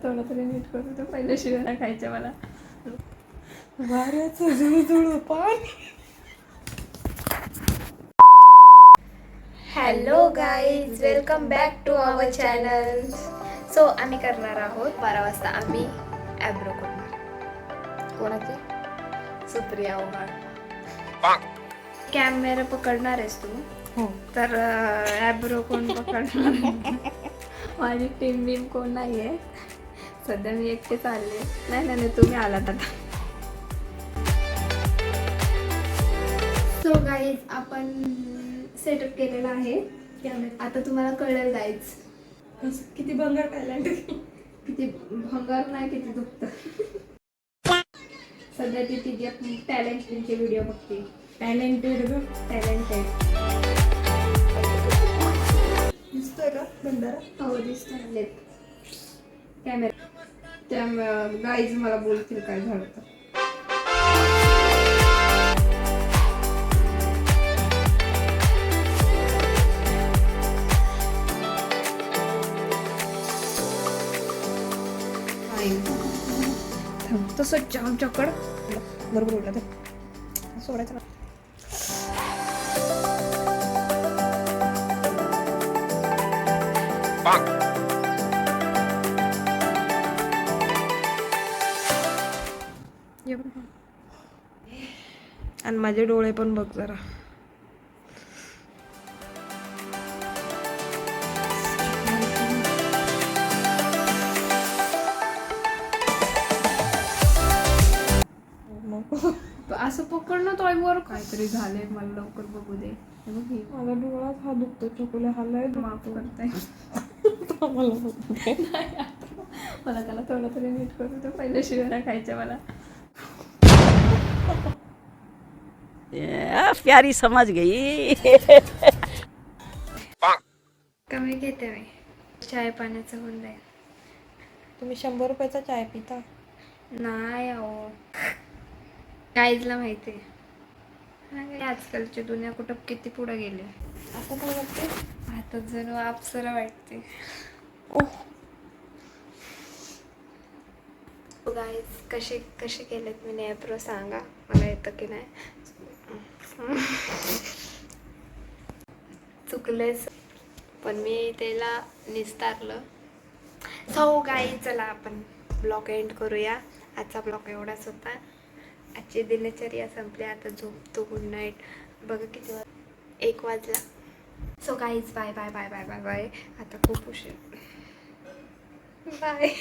थोडं तरी नीट करू तर पहिले शिव्या खायच्या मला. वाऱ्याचं जुळजुळ पाणी. Hello guys, welcome back to our channel. So आम्ही करणार आहोत 12 वाजता आम्ही ॲब्रो करणार. कोणाचे? सुप्रिया ओवाळ. कॅमेरा पकडणार आहेस तू? हो. तर ॲब्रो कोण पकडणार? माझी टीम बीम कोण नाही आहे सध्या. मी एकटे चालले. नाही तुम्ही आलात आता. सो गाईज, आपण सेटअप केलेला आहे कॅमेरा. आता तुम्हाला कळेल गाईज किती भंगार टॅलेंट. किती भंगार नाही, किती दुखतं. सध्या ती तिची टॅलेंटचे व्हिडिओ बघते. टॅलेंटेड ग. टॅलेंटेड दिसतोय का भंडारा? हो दिसत कॅमेरा. त्या गाईज मला बोलतील काय झालं तर. तसं आमच्याकडं बरोबर उडला ते सोडायचं ना. आणि माझे डोळे पण बघ जरा. असं पकडणं तो वर काहीतरी झालंय. मला लवकर बघू दे. मला डोळाच हा दुखतो. चोकुले हालाय माफ करताय मला. त्याला थोडं तरी नीट करू तर पहिले शिव्या खायच्या मला. प्यारी समझ गई. कमी घेते मी. चाय पाण्याचं होऊन जाईल. तुम्ही 100 रुपयाचा चाय पिता? नाही अहो, काहीचला माहिती आहे. आजकालची दुनिया कुठं किती पुढे गेली. आता काय वाटते? आता जणू अप्सरा वाटते. गाईज, कसे कसे केलेत मी ॲब्रो सांगा मला, येतं की नाही. चुकलेच पण मी त्याला निस्तारलं. सो गाईज, चला आपण ब्लॉग एंड करूया. आजचा ब्लॉग एवढाच होता. आजची दिनचर्या संपली. आता झोपतो. Good night. बघा किती 1 वाजला. So guys, bye bye bye bye bye bye. आता खूप उशीर. बाय.